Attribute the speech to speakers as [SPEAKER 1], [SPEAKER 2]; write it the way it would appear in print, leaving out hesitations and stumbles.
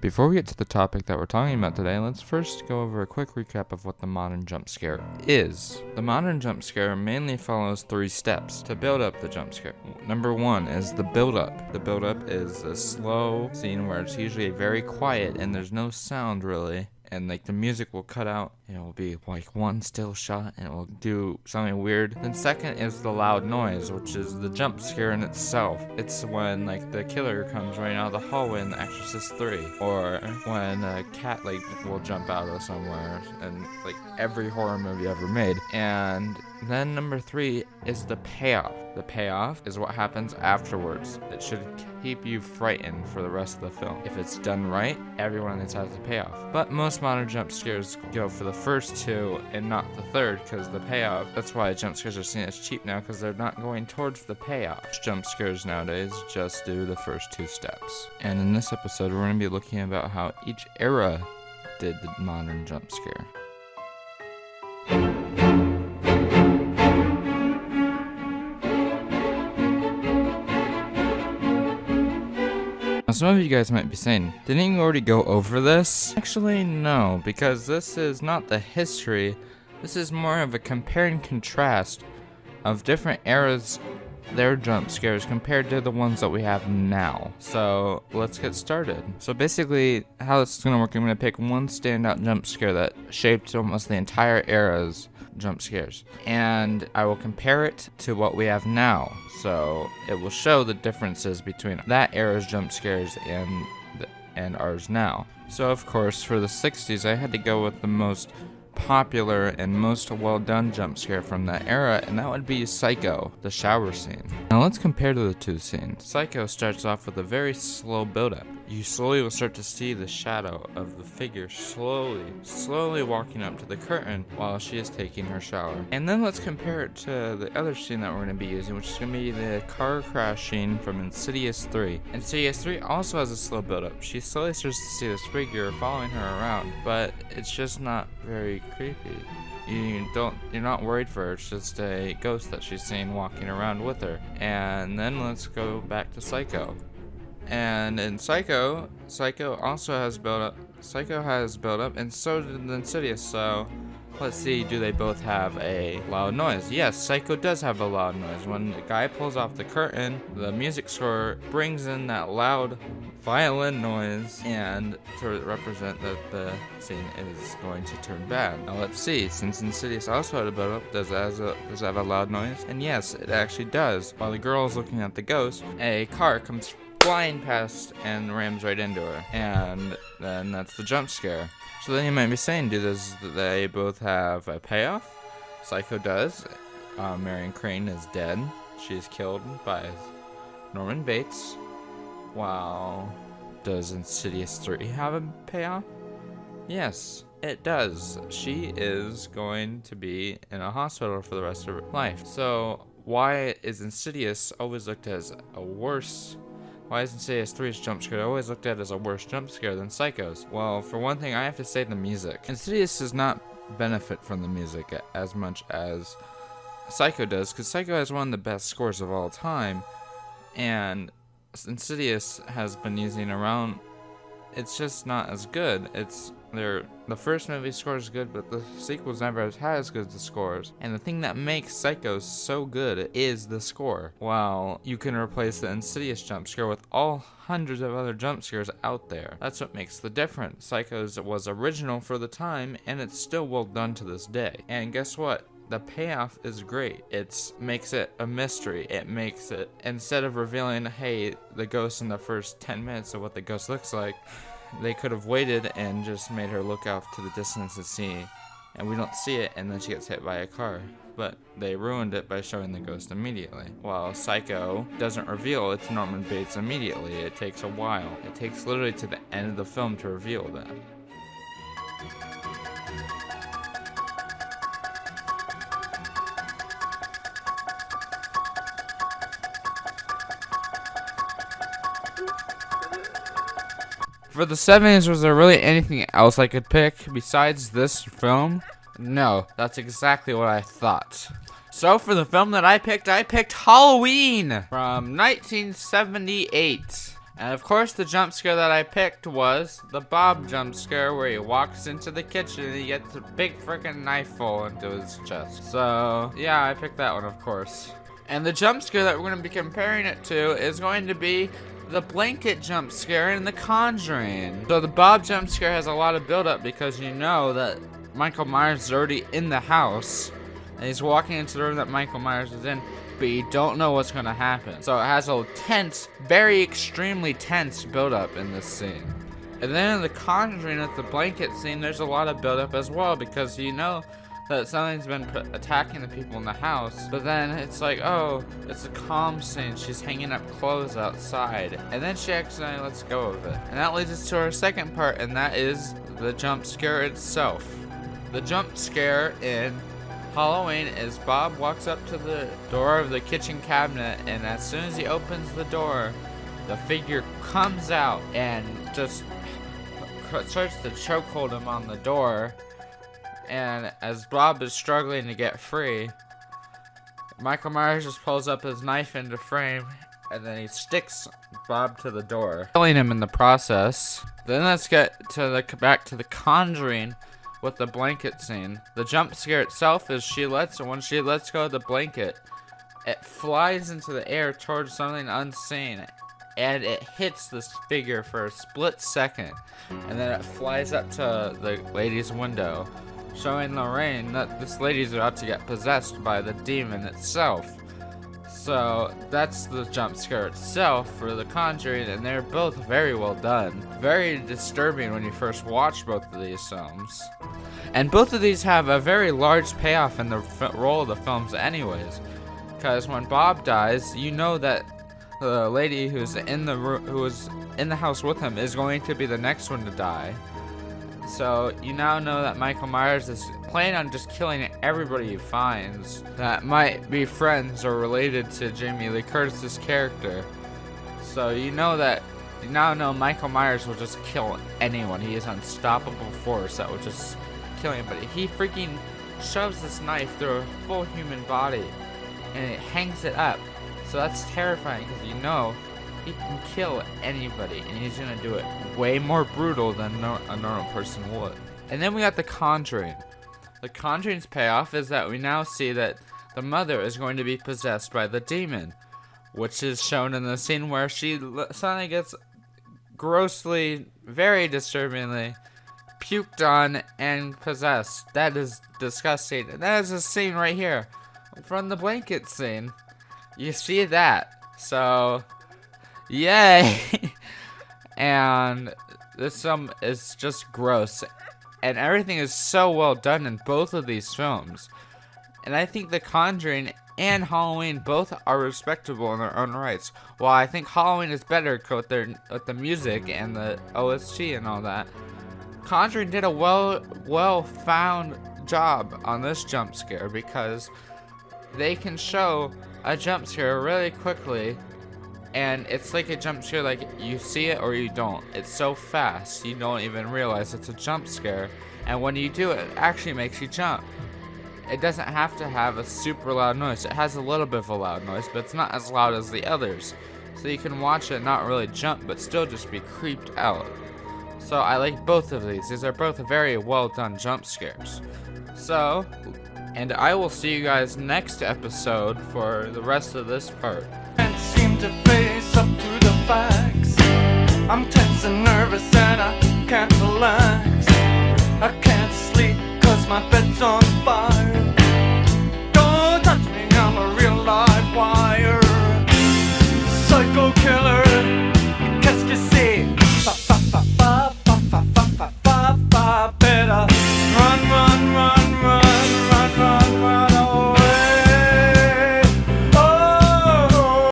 [SPEAKER 1] Before we get to the topic that we're talking about today, let's first go over a quick recap of what the modern jump scare is. The modern jump scare mainly follows 3 steps to build up the jump scare. Number 1 is the build up. The build up is a slow scene where it's usually very quiet and there's no sound really. And like the music will cut out, and it will be like one still shot, and it will do something weird. Then second is the loud noise, which is the jump scare in itself. It's when like the killer comes running out of the hallway in The Exorcist 3, or when a cat like will jump out of somewhere, and like every horror movie ever made. And then number 3 is the payoff. The payoff is what happens afterwards. It should keep you frightened for the rest of the film. If it's done right, everyone has the payoff. But most modern jump scares go for the first 2 and not the third, because the payoff, that's why jump scares are seen as cheap now, because they're not going towards the payoff. Jump scares nowadays just do the first 2 steps. And in this episode, we're going to be looking about how each era did the modern jump scare. Now some of you guys might be saying, didn't you already go over this? Actually, no, because this is not the history. This is more of a compare and contrast of different eras, their jump scares compared to the ones that we have now. So let's get started. So basically, how it's gonna work, I'm gonna pick one standout jump scare that shaped almost the entire era's jump scares, and I will compare it to what we have now. So it will show the differences between that era's jump scares and ours now. So of course, for the 60s, I had to go with the most popular and most well done jump scare from that era, and that would be Psycho, the shower scene. Now let's compare to the 2 scenes. Psycho starts off with a very slow build-up. You slowly will start to see the shadow of the figure slowly walking up to the curtain while she is taking her shower. And then let's compare it to the other scene that we're going to be using, which is going to be the car crash scene from Insidious 3. Insidious 3 also has a slow build-up. She slowly starts to see this figure following her around, but it's just not very creepy. You're not worried for her. It's just a ghost that she's seeing walking around with her. And then let's go back to Psycho. And in Psycho also has build up. Psycho has build up, and so did the Insidious. So let's see, do they both have a loud noise? Yes, Psycho does have a loud noise. When the guy pulls off the curtain, the music score brings in that loud violin noise, and to represent that the scene is going to turn bad. Now let's see, since Insidious also had a build up, does it have a loud noise? And yes, it actually does. While the girl is looking at the ghost, a car comes flying past and rams right into her, and then that's the jump scare. So then you might be saying, do they both have a payoff? Psycho does. Marion Crane is dead. She is killed by Norman Bates. Wow. Does Insidious 3 have a payoff? Yes, it does. She is going to be in a hospital for the rest of her life. So why is Insidious always looked as a worse? Why is Insidious 3's jump scare always looked at as a worse jump scare than Psycho's? Well, for one thing, I have to say the music. Insidious does not benefit from the music as much as Psycho does, because Psycho has one of the best scores of all time, and Insidious has been using around. It's just not as good. The first movie score is good, but the sequels never has had as good as the scores. And the thing that makes Psycho so good is the score. While you can replace the Insidious jump scare with all hundreds of other jump scares out there. That's what makes the difference. Psycho's was original for the time, and it's still well done to this day. And guess what? The payoff is great. It makes it a mystery. It makes it, instead of revealing, hey, the ghost in the first 10 minutes of what the ghost looks like, they could have waited and just made her look off to the distance and see, and we don't see it, and then she gets hit by a car. But they ruined it by showing the ghost immediately. While Psycho doesn't reveal it's Norman Bates immediately. It takes a while. It takes literally to the end of the film to reveal that. For the 70s, was there really anything else I could pick besides this film? No, that's exactly what I thought. So for the film that I picked Halloween from 1978. And of course the jump scare that I picked was the Bob jump scare, where he walks into the kitchen and he gets a big freaking knife fall into his chest. So yeah, I picked that one, of course. And the jump scare that we're going to be comparing it to is going to be the blanket jump scare in The Conjuring. So the Bob jump scare has a lot of build up because you know that Michael Myers is already in the house and he's walking into the room that Michael Myers is in, but you don't know what's gonna happen. So it has a tense, very extremely tense build up in this scene. And then in The Conjuring, at the blanket scene, there's a lot of build up as well, because you know that something's been attacking the people in the house, but then it's like, oh, it's a calm scene, she's hanging up clothes outside, and then she accidentally lets go of it. And that leads us to our second part, and that is the jump scare itself. The jump scare in Halloween is Bob walks up to the door of the kitchen cabinet, and as soon as he opens the door, the figure comes out and just starts to chokehold him on the door. And as Bob is struggling to get free, Michael Myers just pulls up his knife into frame, and then he sticks Bob to the door, killing him in the process. Then let's get to back to The Conjuring with the blanket scene. The jump scare itself is when she lets go of the blanket, it flies into the air towards something unseen, and it hits this figure for a split second, and then it flies up to the lady's window, showing Lorraine that this lady's about to get possessed by the demon itself. So that's the jump scare itself for The Conjuring, and they're both very well done. Very disturbing when you first watch both of these films. And both of these have a very large payoff in the role of the films anyways. Because when Bob dies, you know that the lady who was in the house with him is going to be the next one to die. So you now know that Michael Myers is planning on just killing everybody he finds that might be friends or related to Jamie Lee Curtis's character. So you now know Michael Myers will just kill anyone. He is an unstoppable force that will just kill anybody. He freaking shoves this knife through a full human body and it hangs it up. So that's terrifying, because you know he can kill anybody, and he's gonna do it way more brutal than a normal person would. And then we got The Conjuring. The Conjuring's payoff is that we now see that the mother is going to be possessed by the demon, which is shown in the scene where she suddenly gets grossly, very disturbingly puked on and possessed. That is disgusting. And that is a scene right here from the blanket scene. You see that. So yay. And this film is just gross, and everything is so well done in both of these films. And I think The Conjuring and Halloween both are respectable in their own rights. While I think Halloween is better with the music and the OST and all that, Conjuring did a well found job on this jump scare, because they can show a jump scare really quickly, and it's like a jump scare, like you see it or you don't. It's so fast you don't even realize it's a jump scare, and when you do, it actually makes you jump. It doesn't have to have a super loud noise. It has a little bit of a loud noise, but it's not as loud as the others, so you can watch it not really jump but still just be creeped out. So I like both of these. These are both very well done jump scares. So, and I will see you guys next episode for the rest of this part.
[SPEAKER 2] Can't seem to face up to the facts. I'm tense and nervous and I can't relax. I can't sleep 'cause my bed's on fire. Don't touch me, I'm a real live wire. Psycho killer.